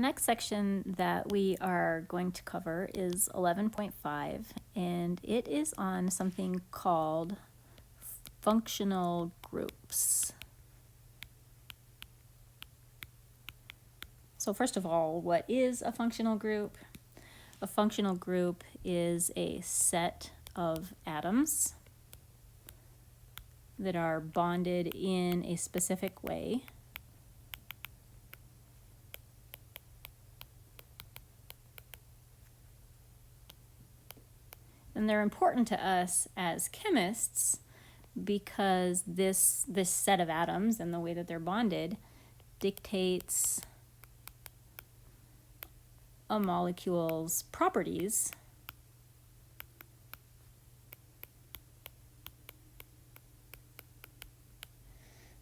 next section that we are going to cover is 11.5, and it is on something called functional groups. So first of all, what is a functional group? A functional group is a set of atoms that are bonded in a specific way. And they're important to us as chemists because this set of atoms and the way that they're bonded dictates a molecule's properties.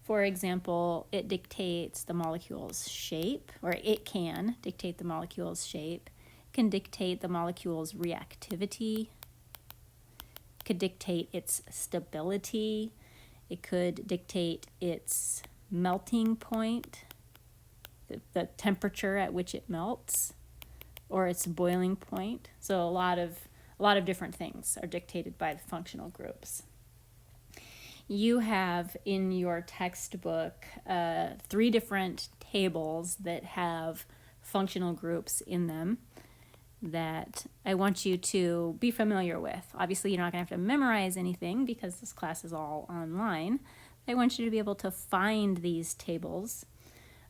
For example, it dictates the molecule's shape, or it can dictate the molecule's shape. It can dictate the molecule's reactivity. It could dictate its stability. It could dictate its melting point, the temperature at which it melts, or its boiling point. So a lot of different things are dictated by the functional groups. You have in your textbook 3 different tables that have functional groups in them that I want you to be familiar with. Obviously, you're not going to have to memorize anything because this class is all online. I want you to be able to find these tables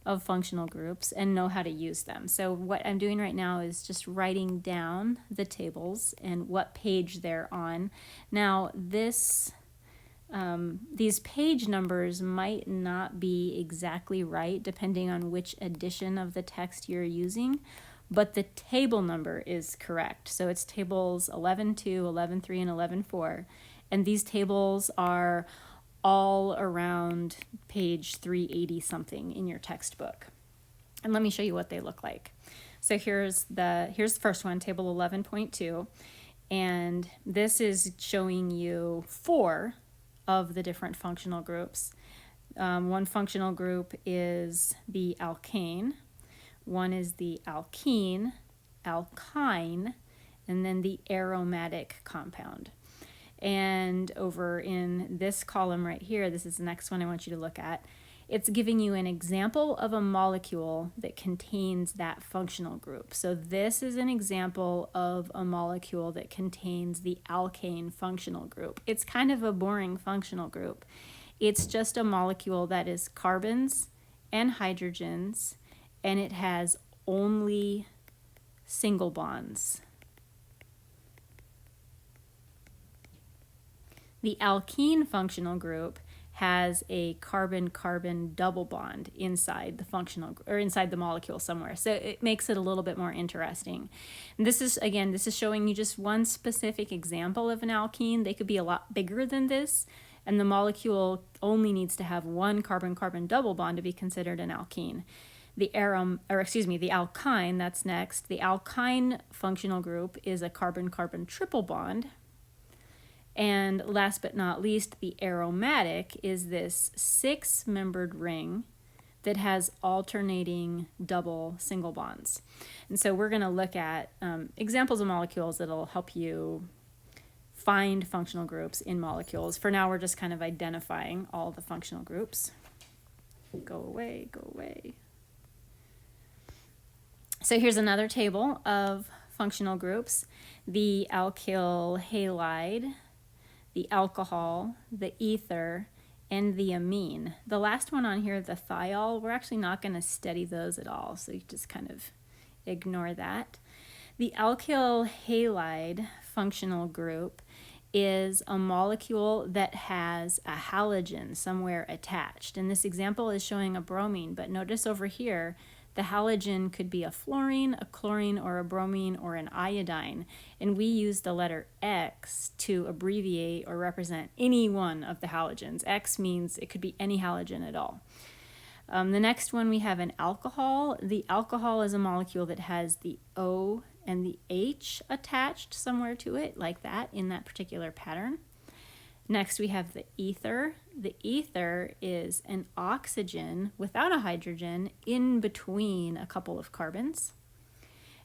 of functional groups and know how to use them. So what I'm doing right now is just writing down the tables and what page they're on. Now, these page numbers might not be exactly right depending on which edition of the text you're using, but the table number is correct. So it's tables 11.2, 11.3, and 11.4, and these tables are all around page 380 something in your textbook. And let me show you what they look like. So here's the first one, table 11.2, and this is showing you 4 of the different functional groups. One functional group is the alkane, one is the alkene, alkyne, and then the aromatic compound. And over in this column right here, this is the next one I want you to look at, it's giving you an example of a molecule that contains that functional group. So this is an example of a molecule that contains the alkane functional group. It's kind of a boring functional group. It's just a molecule that is carbons and hydrogens, and it has only single bonds. The alkene functional group has a carbon-carbon double bond inside the functional or inside the molecule somewhere. So it makes it a little bit more interesting. And this is showing you just one specific example of an alkene. They could be a lot bigger than this, and the molecule only needs to have one carbon-carbon double bond to be considered an alkene. The alkyne, that's next. The alkyne functional group is a carbon-carbon triple bond. And last but not least, the aromatic is this 6-membered ring that has alternating double single bonds. And so we're going to look at examples of molecules that'll help you find functional groups in molecules. For now, we're just kind of identifying all the functional groups. Go away, go away. So here's another table of functional groups. The alkyl halide, the alcohol, the ether, and the amine. The last one on here, the thiol, we're actually not going to study those at all, so you just kind of ignore that. The alkyl halide functional group is a molecule that has a halogen somewhere attached. And this example is showing a bromine, but notice over here, the halogen could be a fluorine, a chlorine, or a bromine, or an iodine. And we use the letter X to abbreviate or represent any one of the halogens. X means it could be any halogen at all. The next one, we have an alcohol. The alcohol is a molecule that has the O and the H attached somewhere to it, like that, in that particular pattern. Next, we have the ether. The ether is an oxygen without a hydrogen in between a couple of carbons.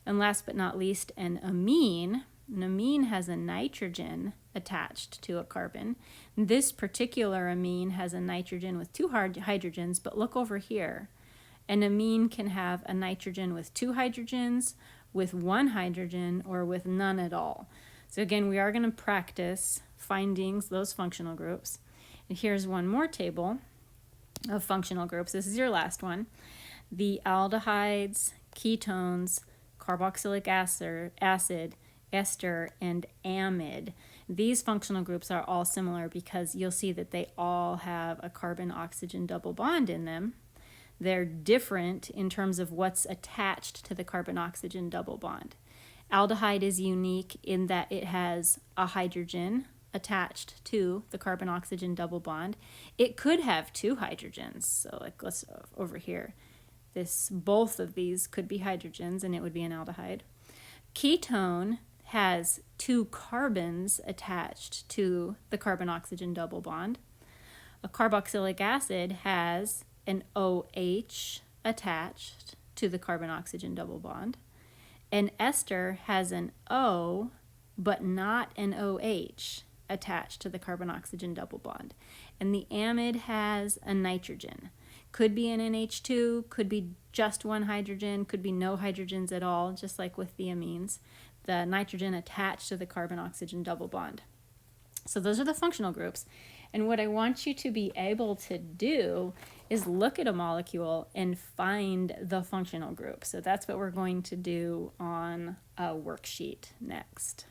And last but not least, an amine. An amine has a nitrogen attached to a carbon. This particular amine has a nitrogen with two hydrogens, but look over here. An amine can have a nitrogen with two hydrogens, with one hydrogen, or with none at all. So again, we are going to practice finding those functional groups. And here's one more table of functional groups. This is your last one. The aldehydes, ketones, carboxylic acid, ester, and amide. These functional groups are all similar because you'll see that they all have a carbon-oxygen double bond in them. They're different in terms of what's attached to the carbon-oxygen double bond. Aldehyde is unique in that it has a hydrogen attached to the carbon-oxygen double bond. It could have two hydrogens. So like let's over here. Both of these could be hydrogens and it would be an aldehyde. Ketone has two carbons attached to the carbon-oxygen double bond. A carboxylic acid has an OH attached to the carbon-oxygen double bond. An ester has an O, but not an OH attached to the carbon-oxygen double bond. And the amide has a nitrogen. Could be an NH2, could be just one hydrogen, could be no hydrogens at all, just like with the amines. The nitrogen attached to the carbon-oxygen double bond. So those are the functional groups. And what I want you to be able to do is look at a molecule and find the functional group. So that's what we're going to do on a worksheet next.